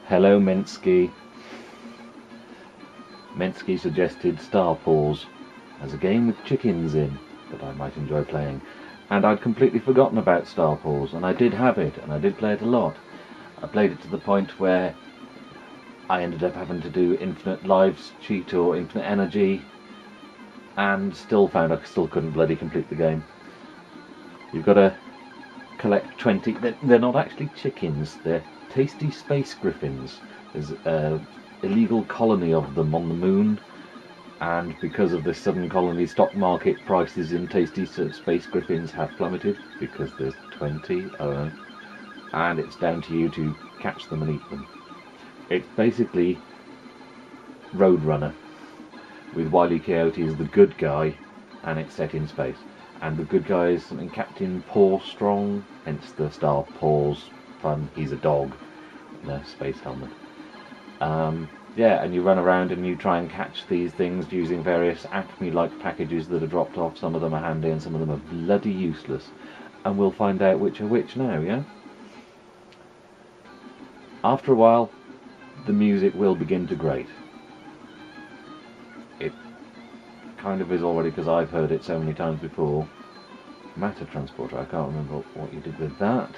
Hello, Mentski. Mentski suggested Star Paws as a game with chickens in that I might enjoy playing, and I'd completely forgotten about Star Paws, and I did have it, and I did play it a lot. I played it to the point where I ended up having to do infinite lives cheat or infinite energy, and still found I still couldn't bloody complete the game. You've got to collect 20. They're not actually chickens, they're tasty space griffins. There's an illegal colony of them on the moon, and because of this sudden colony, stock market prices in tasty space griffins have plummeted because there's 20 of them, and it's down to you to catch them and eat them. It's basically Roadrunner, with Wile E. Coyote as the good guy, and it's set in space. And the good guy is something Captain Paw Strong, hence the Star Paws pun. He's a dog in a space helmet. Yeah, and you run around and you try and catch these things using various Acme-like packages that are dropped off. Some of them are handy and some of them are bloody useless. And we'll find out which are which now, yeah? After a while, the music will begin to grate. It kind of is already, because I've heard it so many times before. Matter transporter, I can't remember what you did with that.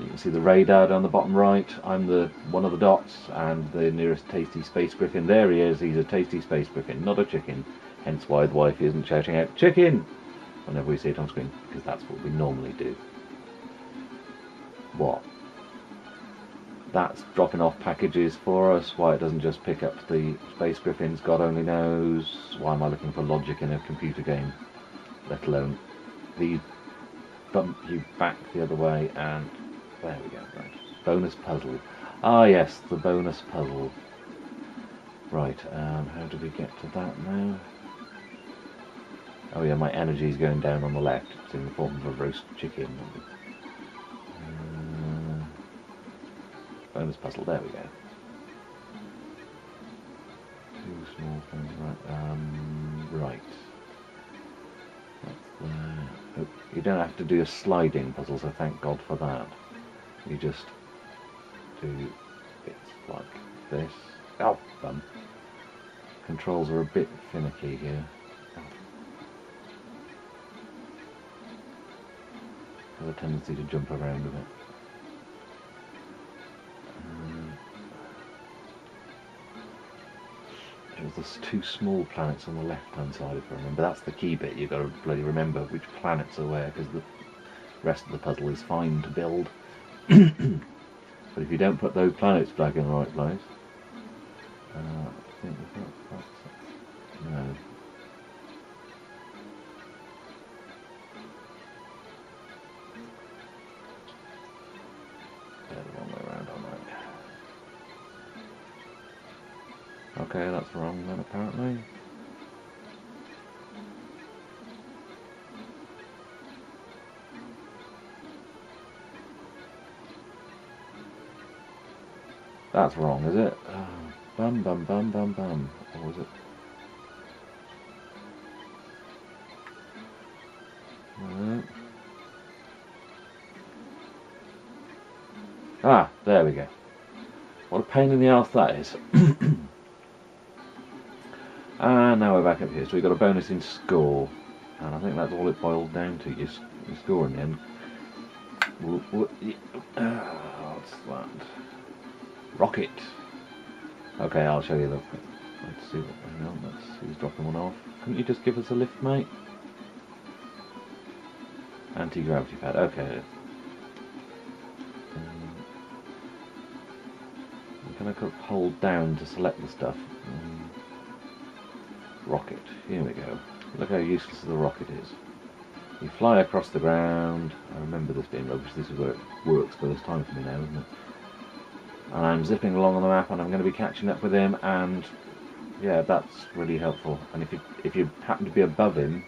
You can see the radar down the bottom right. I'm one of the dots, and the nearest tasty space griffin. There he is. He's a tasty space griffin, not a chicken. Hence why the wife isn't shouting out "chicken" whenever we see it on screen, because that's what we normally do. What? That's dropping off packages for us. Why it doesn't just pick up the space griffins, God only knows. Why am I looking for logic in a computer game? Let alone these bump you back the other way, and there we go. Right. Bonus puzzle. Ah yes, the bonus puzzle. Right, how do we get to that now? Oh yeah, my energy is going down on the left. It's in the form of a roast chicken. Bonus puzzle, there we go. Two small things, right. Right. That's there. Oh, you don't have to do a sliding puzzle, so thank God for that. You just do bits like this. Oh, bum. Controls are a bit finicky here. I have a tendency to jump around a bit. There's two small planets on the left-hand side, if I remember. That's the key bit. You've got to bloody remember which planets are where, because the rest of the puzzle is fine to build. But if you don't put those planets back in the right place, I think that's no. They're the wrong way around, aren't they? Okay, that's wrong then, apparently. That's wrong, is it? Bum bum bum bum bum. Or was it? Ah, there we go. What a pain in the arse that is. And now we're back up here. So we got a bonus in score, and I think that's all it boiled down to. Your score in the end. What's that? Rocket. Okay, I'll show you the. Let's see what. Hang on, let's see who's dropping one off. Couldn't you just give us a lift, mate? Anti-gravity pad. Okay. I'm gonna hold down to select the stuff. Rocket. Here we go. Look how useless the rocket is. You fly across the ground. I remember this being rubbish. This is where it works first time for me now, isn't it? And I'm zipping along on the map, and I'm going to be catching up with him, and yeah, that's really helpful. And if you happen to be above him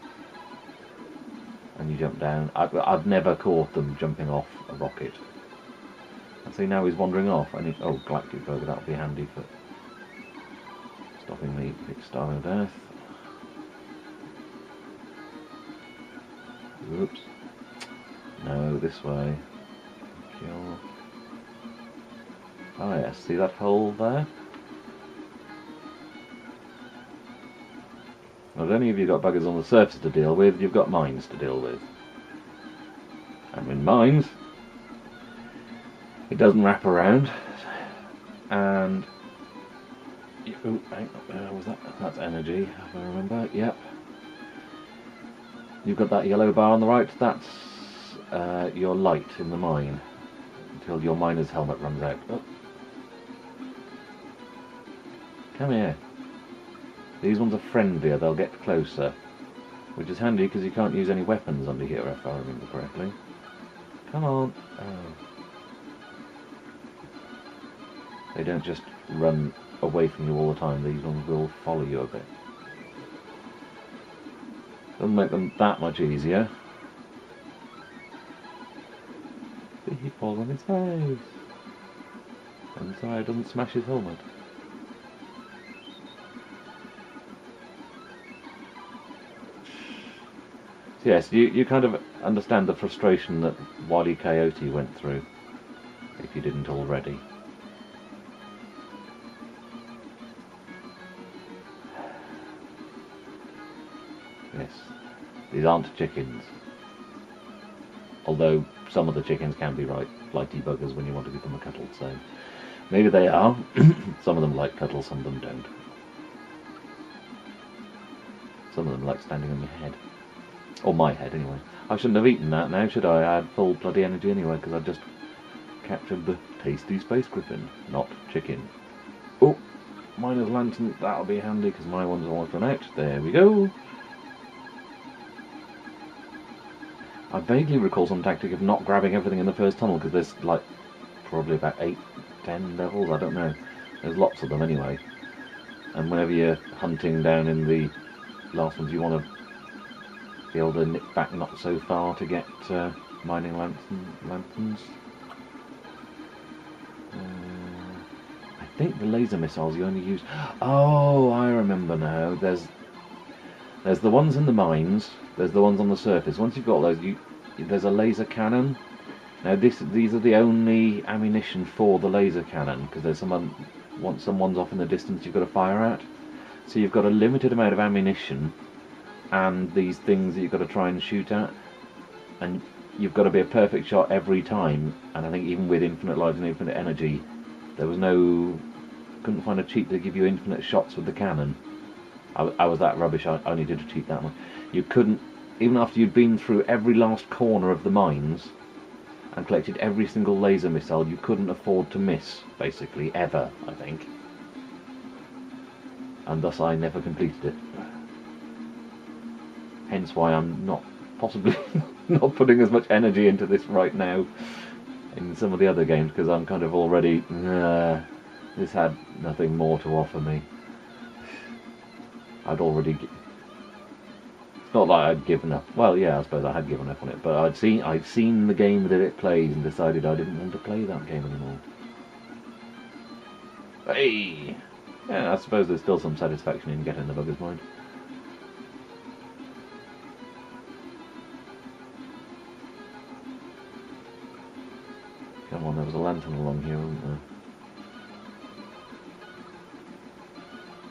and you jump down, I've never caught them jumping off a rocket. And see, now he's wandering off. Oh, galactic burger, that'll be handy for stopping me starving to death. Oops. No, this way. Kill. Ah yes, see that hole there? Not only have you got buggers on the surface to deal with, you've got mines to deal with. And with mines, it doesn't wrap around, and oh, was that's energy, if I remember. Yep. You've got that yellow bar on the right. That's your light in the mine until your miner's helmet runs out. Oh. Come here. These ones are friendlier. They'll get closer, which is handy because you can't use any weapons under here, if I remember correctly. Come on. Oh. They don't just run away from you all the time. These ones will follow you a bit. Doesn't make them that much easier. He falls on his face. And sorry, it doesn't smash his helmet. So yes, you kind of understand the frustration that Wile E. Coyote went through, if you didn't already. Yes, these aren't chickens. Although some of the chickens can be right flighty buggers when you want to give them a cuddle, so maybe they are. Some of them like cuddles, some of them don't. Some of them like standing on your head. Or my head, anyway. I shouldn't have eaten that now, should I? I had full bloody energy anyway, because I just captured the tasty space griffin, not chicken. Oh, miner's lantern, that'll be handy, because my one's almost run out. There we go. I vaguely recall some tactic of not grabbing everything in the first tunnel, because there's like probably about 8, 10 levels, I don't know. There's lots of them anyway. And whenever you're hunting down in the last ones, you want to be able to nip back not so far to get mining lanterns. I think the laser missiles you only use... Oh, I remember now. There's the ones in the mines, there's the ones on the surface. Once you've got those, there's a laser cannon. Now these are the only ammunition for the laser cannon, because there's once someone's off in the distance you've got to fire at. So you've got a limited amount of ammunition and these things that you've got to try and shoot at, and you've got to be a perfect shot every time. And I think even with infinite lives and infinite energy, there was couldn't find a cheat to give you infinite shots with the cannon. I was that rubbish, I only did a cheat that one. You couldn't, even after you'd been through every last corner of the mines and collected every single laser missile, you couldn't afford to miss, basically, ever, I think. And thus I never completed it. Hence why I'm not, possibly, not putting as much energy into this right now in some of the other games, because I'm kind of already, this had nothing more to offer me. I'd already... It's not like I'd given up. Well, yeah, I suppose I had given up on it, but I'd seen the game that it plays and decided I didn't want to play that game anymore. Hey! Yeah, I suppose there's still some satisfaction in getting the bugger's mind. Come on, there was a lantern along here, wasn't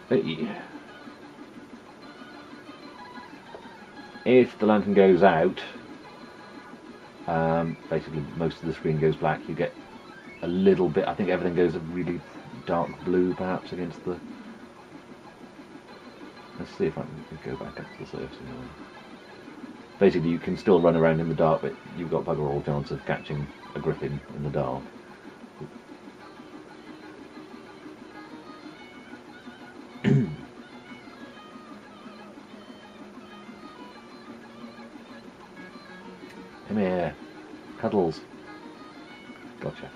there? Hey! If the lantern goes out, basically most of the screen goes black. You get a little bit, I think everything goes a really dark blue perhaps against the... Let's see if I can go back up to the surface anyway. Basically you can still run around in the dark, but you've got bugger all chance of catching a griffin in the dark. Come here. Cuddles. Gotcha.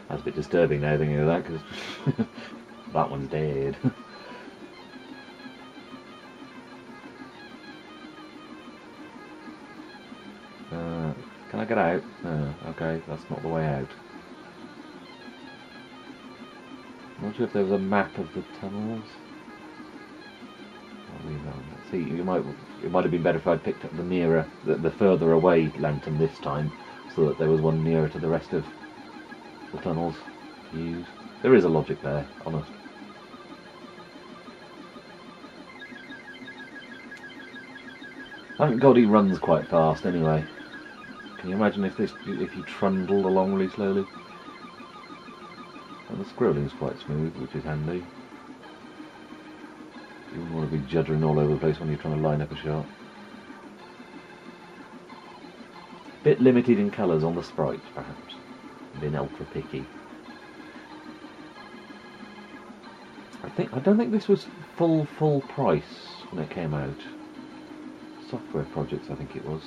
That's a bit disturbing now thinking of that, because that one's dead. Can I get out? Okay, that's not the way out. I'm not sure if there was a map of the tunnels. I'll leave that on. See, it might have been better if I'd picked up the nearer, the further away lantern this time, so that there was one nearer to the rest of the tunnels to use. There is a logic there, honest. Thank God he runs quite fast anyway. Can you imagine if you trundled along really slowly? And the scrolling's quite smooth, which is handy. You wouldn't want to be juddering all over the place when you're trying to line up a shot. Bit limited in colours on the sprites, perhaps. Been ultra picky. I don't think this was full price when it came out. Software Projects, I think it was.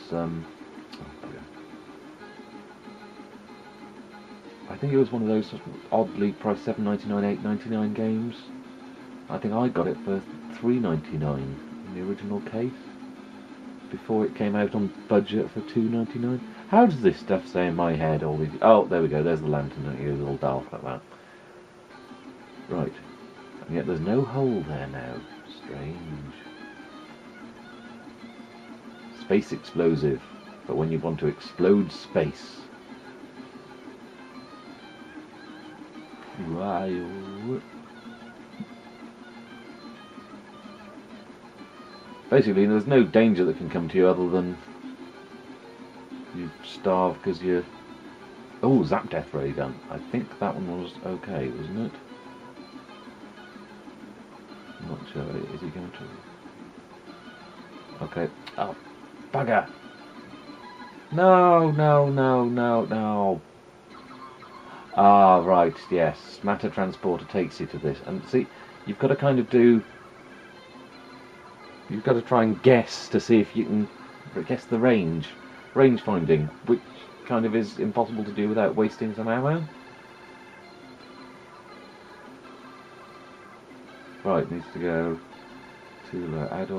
I think it was one of those oddly priced $7.99, $8.99 games. I think I got it for $3.99 in the original case, before it came out on budget for $2.99. How does this stuff say in my head? All these. Oh, there we go. There's the lantern. It was all dark like that. Right. And yet there's no hole there now. Strange. Space explosive. But when you want to explode space. Basically, there's no danger that can come to you other than you starve because you're... Oh, Zap Death Ray Gun. I think that one was okay, wasn't it? I'm not sure. Is he going to... Okay. Oh, bugger! No. Ah, right, yes. Matter Transporter takes you to this. And see, you've got to kind of do... You've got to try and guess to see if you can guess the range finding, which kind of is impossible to do without wasting some ammo. Right, needs to go too low. How do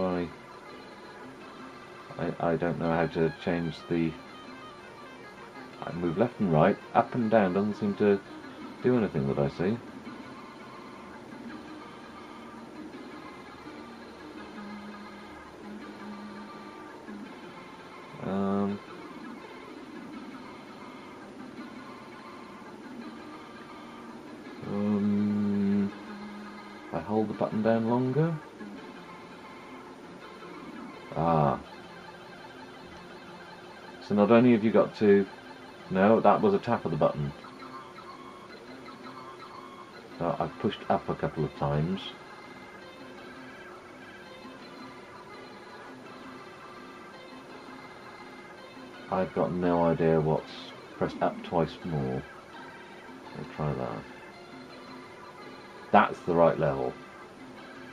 I don't know how to change the... I move left and right, up and down doesn't seem to do anything that I see. I hold the button down longer. Ah. So not only have you got to... No, that was a tap of the button. So I've pushed up a couple of times. I've got no idea what's pressed up twice more. Let's try that. That's the right level.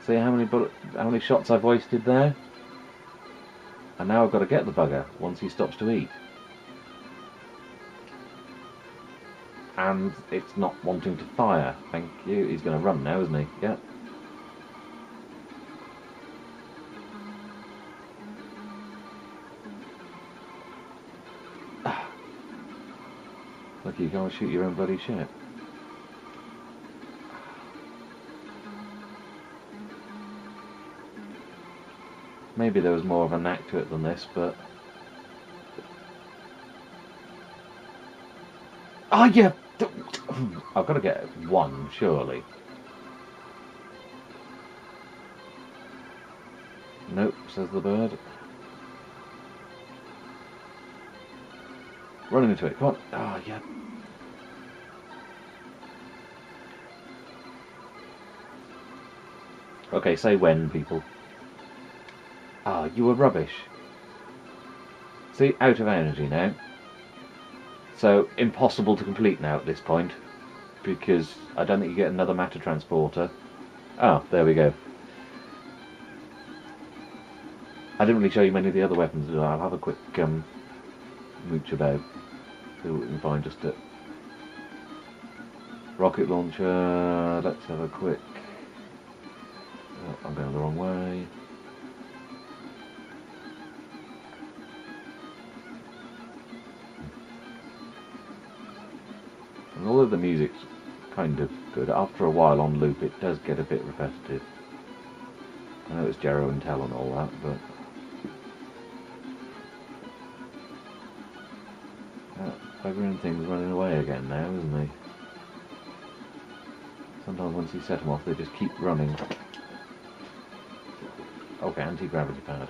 See how many shots I've wasted there? And now I've got to get the bugger once he stops to eat. And it's not wanting to fire. Thank you. He's going to run now, isn't he? Yep. Lucky you can't shoot your own bloody ship. Maybe there was more of a knack to it than this, but... Oh, yeah! I've got to get one, surely. Nope, says the bird. Running into it, come on. Oh, yeah. Okay, say when, people. Ah, you were rubbish. See, out of energy now. So, impossible to complete now at this point. Because I don't think you get another matter transporter. Ah, there we go. I didn't really show you many of the other weapons. I'll have a quick mooch about. See what we can find just at... Rocket launcher. Let's have a quick... Oh, I'm going the wrong way. And although the music's kind of good, after a while on loop it does get a bit repetitive. I know it's Jero and Tell and all that, but... That bugger thing's running away again now, isn't he? Sometimes once you set them off, they just keep running. Okay, anti-gravity pad.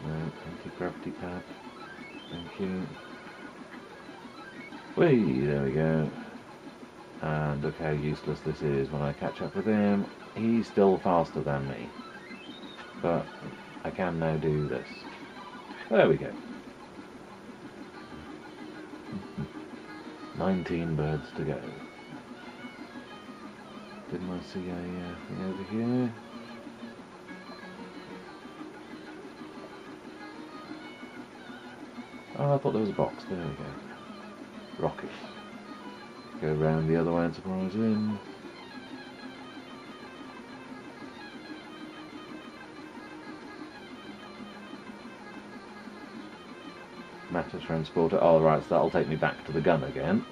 No, anti-gravity pad. Thank you. Whee! There we go. And look how useless this is. When I catch up with him, he's still faster than me. But I can now do this. There we go. 19 birds to go. Didn't I see a thing over here? Oh, I thought there was a box. There we go. Rockets. Go round the other way and surprise him. Matter transporter. Oh, right, so that'll take me back to the gun again.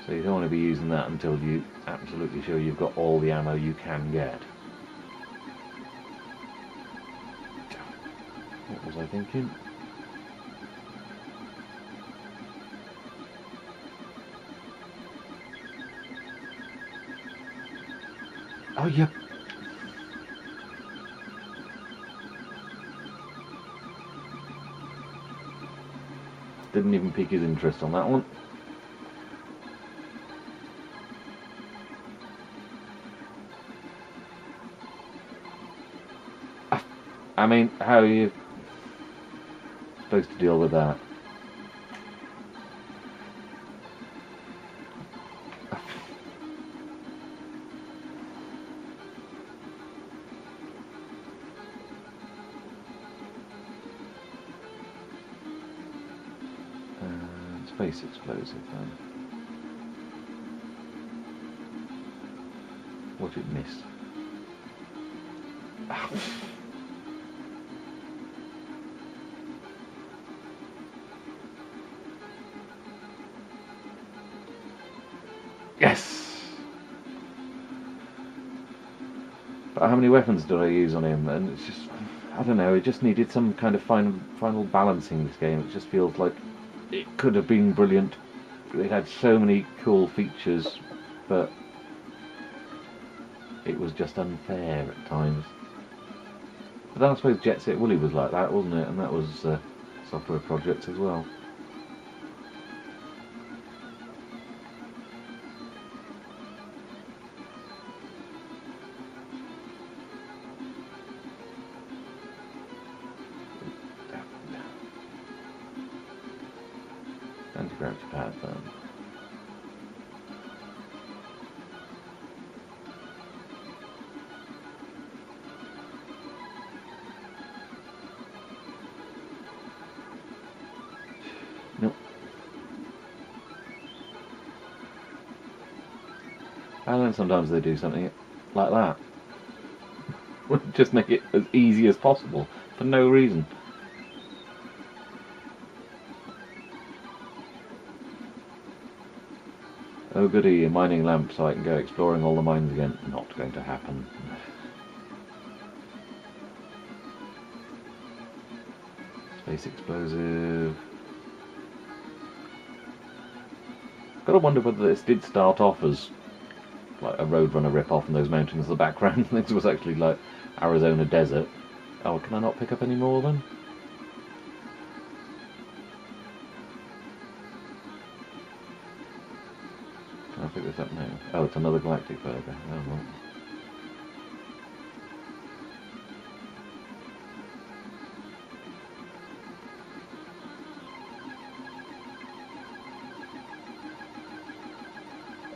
So you don't want to be using that until you're absolutely sure you've got all the ammo you can get. What was I thinking? Oh, yeah. Didn't even pique his interest on that one. I mean, how are you supposed to deal with that? Space explosive then. What did it miss? Yes! But how many weapons did I use on him? And it's just, I don't know, it just needed some kind of final balancing this game. It just feels like it could have been brilliant. It had so many cool features, but it was just unfair at times. But then I suppose Jet Set Willy was like that, wasn't it? And that was software projects as well. Anti-gravity pad then. Nope. And then sometimes they do something like that. Just make it as easy as possible, for no reason. Oh goody, a mining lamp so I can go exploring all the mines again. Not going to happen. Space explosive. Gotta wonder whether this did start off as like a Roadrunner rip-off and those mountains in the background. This was actually like Arizona desert. Oh, can I not pick up any more then? Can I pick this up now? Oh, it's another galactic burger. Oh well.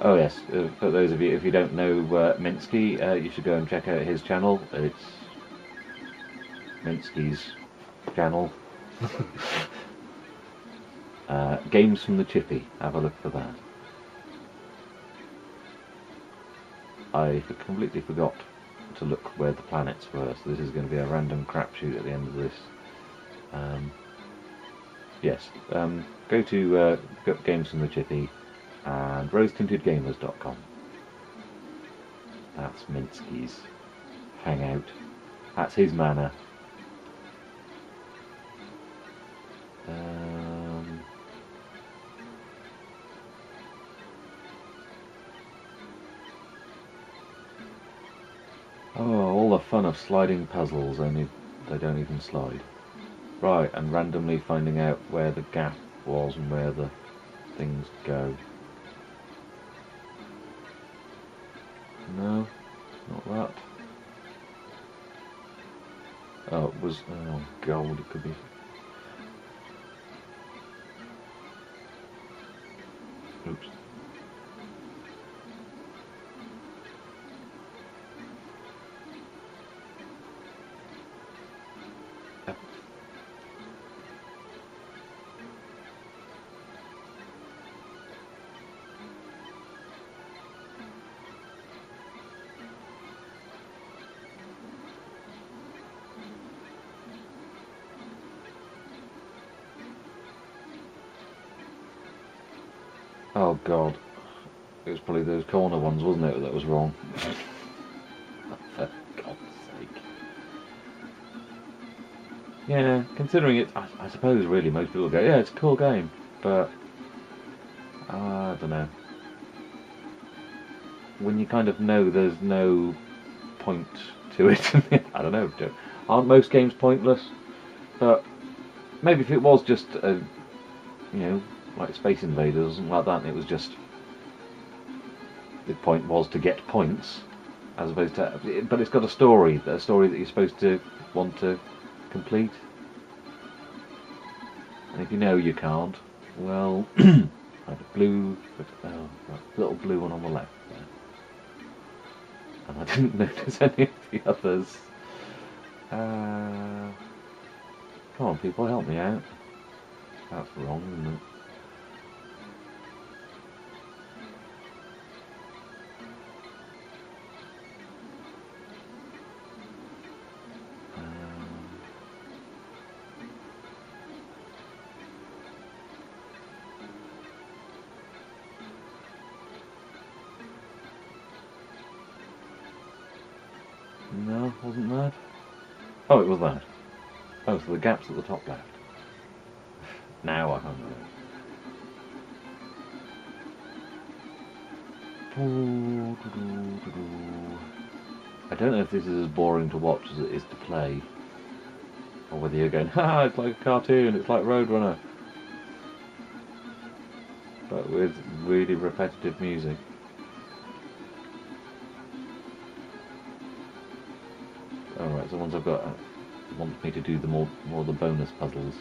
Oh yes, for those of you, if you don't know Mentski, you should go and check out his channel. It's Mentski's channel. Games from the Chippy, have a look for that. I completely forgot to look where the planets were, so this is going to be a random crapshoot at the end of this. Yes, go to Games from the Chippy and rosetintedgamers.com. That's Mentski's hangout. That's his manor. Oh, all the fun of sliding puzzles, only they don't even slide. Right, and randomly finding out where the gap was and where the things go. No, not that. Oh, it was... oh, gold, it could be... oops. Yep. Oh god. It was probably those corner ones, wasn't it, that was wrong? For God's sake. Yeah, considering it, I suppose really most people go, yeah, it's a cool game, but I don't know. When you kind of know there's no point to it, I don't know. Aren't most games pointless? But maybe if it was just a, you know, like Space Invaders or something like that, and it was just the point was to get points, as opposed to, but it's got a story that you're supposed to want to complete. And if you know you can't, well, like a blue, little blue one on the left there. And I didn't notice any of the others. Come on, people, help me out. That's wrong, isn't it? No, wasn't that? Oh, it was that. Oh, so the gap's at the top left. Now I can't do it. I don't know if this is as boring to watch as it is to play. Or whether you're going, ha, it's like a cartoon, it's like Roadrunner. But with really repetitive music. Alright, so once I've got... wants me to do the more of the bonus puzzles.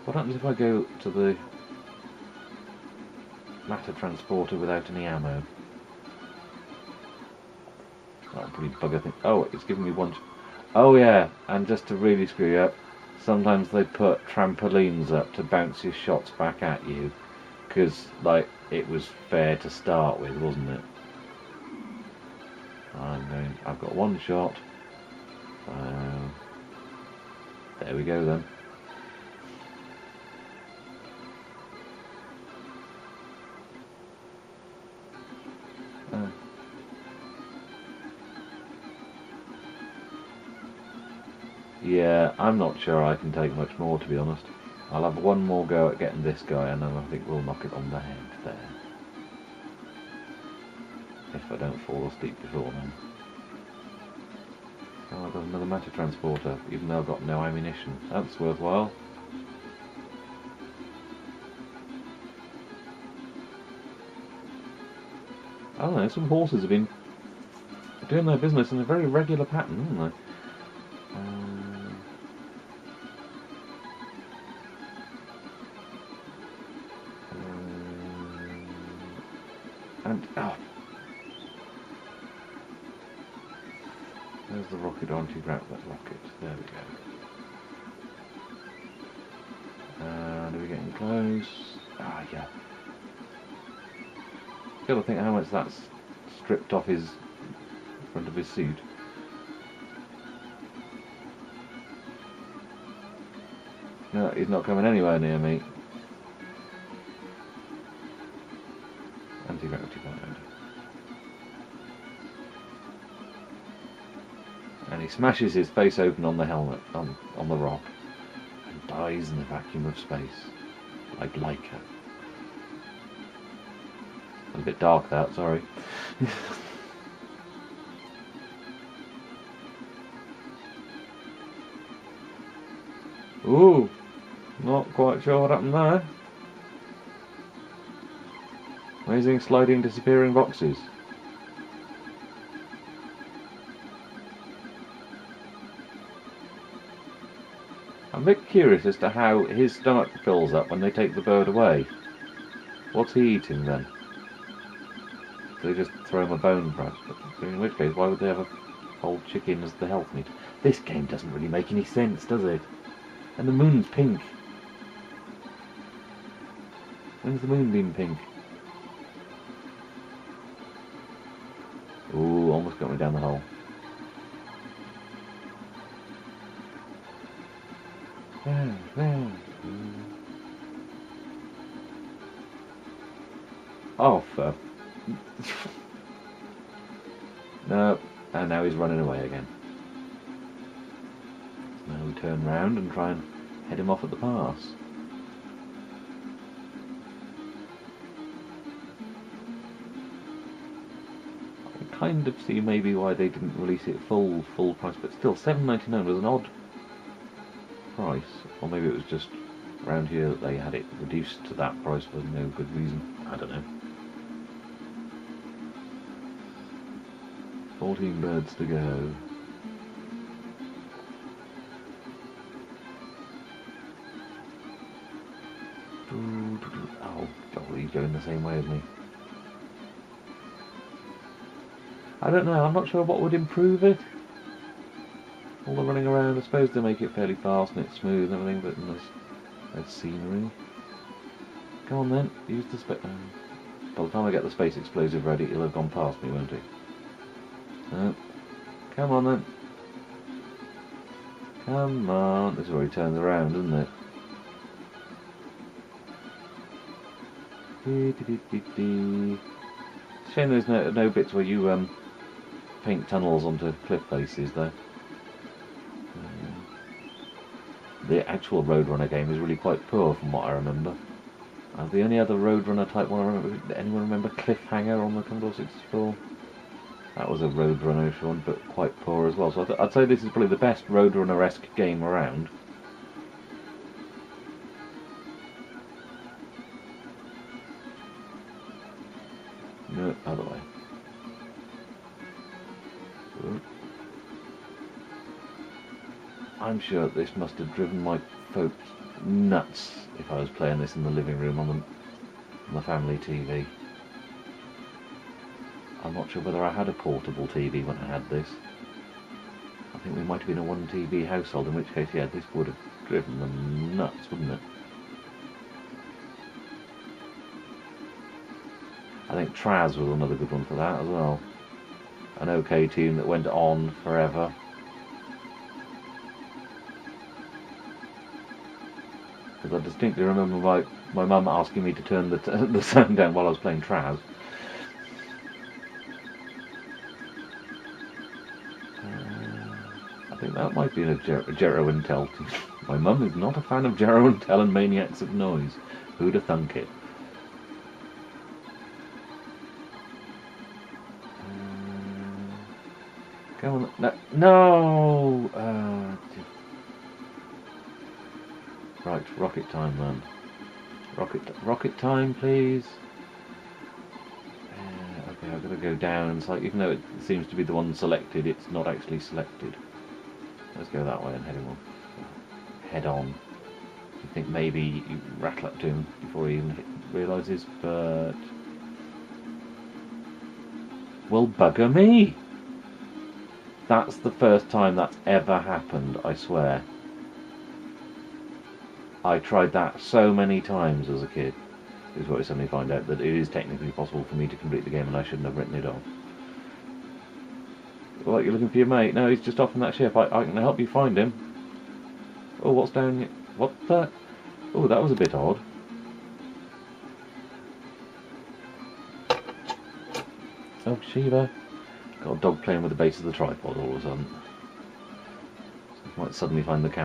What happens if I go to the matter transporter without any ammo? That'll probably bugger things. Oh, it's giving me one... oh yeah, and just to really screw you up, sometimes they put trampolines up to bounce your shots back at you. Because, like, it was fair to start with, wasn't it? I've got one shot. There we go then. Yeah, I'm not sure I can take much more, to be honest. I'll have one more go at getting this guy, and then I think we'll knock it on the head there. If I don't fall asleep before then. Oh, I've got another matter transporter, even though I've got no ammunition. That's worthwhile. I don't know, some horses have been doing their business in a very regular pattern, haven't they? And, oh! There's the rocket, aren't you? Grab that rocket. There we go. And are we getting close? Ah, yeah. Got to think how much that's stripped off his front of his suit. No, he's not coming anywhere near me. Anti-gravity point. And he smashes his face open on the helmet, on the rock, and dies in the vacuum of space, like Laika. A bit dark that, sorry. Ooh, not quite sure what happened there. Amazing sliding disappearing boxes. I'm a bit curious as to how his stomach fills up when they take the bird away. What's he eating then? Do they just throw him a bone perhaps? But in which case, why would they have a whole chicken as the health meat? This game doesn't really make any sense, does it? And the moon's pink. When's the moon been pink? Ooh, almost got me down the hole. Oh, for... No, and now he's running away again. So now we turn round and try and head him off at the pass. I kind of see maybe why they didn't release it full price, but still, $7.99 was an odd price. Or maybe it was just around here that they had it reduced to that price for no good reason. I don't know. 14 birds to go. Oh, God, he's going the same way as me. I don't know, I'm not sure what would improve it. All the running around, I suppose they make it fairly fast and it's smooth and everything, but there's scenery. Come on then, use the space. By the time I get the space explosive ready, he'll have gone past me, won't he? No. Come on then. Come on. This is where he turns around, isn't it? Shame there's no bits where you paint tunnels onto cliff faces though. The actual Roadrunner game is really quite poor from what I remember. The only other Roadrunner type one I remember, anyone remember Cliffhanger on the Commodore 64? That was a Roadrunner-ish one, but quite poor as well. So I'd say this is probably the best Roadrunner-esque game around. No, other way. I'm sure this must have driven my folks nuts if I was playing this in the living room on the family TV. I'm not sure whether I had a portable TV when I had this. I think we might have been a 1 TV household, in which case, yeah, this would have driven them nuts, wouldn't it? I think Traz was another good one for that as well. An OK tune that went on forever. Because I distinctly remember my mum asking me to turn the sound down while I was playing Traz. I think that might be a Gero and Tell. My mum is not a fan of Gero and Tell and Maniacs of Noise. Who'd have thunk it? Come on, no! Right, rocket time then. Rocket time, please. Okay, I've got to go down. It's like, even though it seems to be the one selected, it's not actually selected. Let's go that way and head on. You think maybe you rattle up to him before he even realises, but... Well, bugger me! That's the first time that's ever happened, I swear. I tried that so many times as a kid. This is what I suddenly find out, that it is technically possible for me to complete the game and I shouldn't have written it off. What, you're looking for your mate? No, he's just off on that ship. I can help you find him. Oh, what's down here? What the? Oh, that was a bit odd. Oh, Shiva. Got a dog playing with the base of the tripod all of a sudden. So I might suddenly find the camera.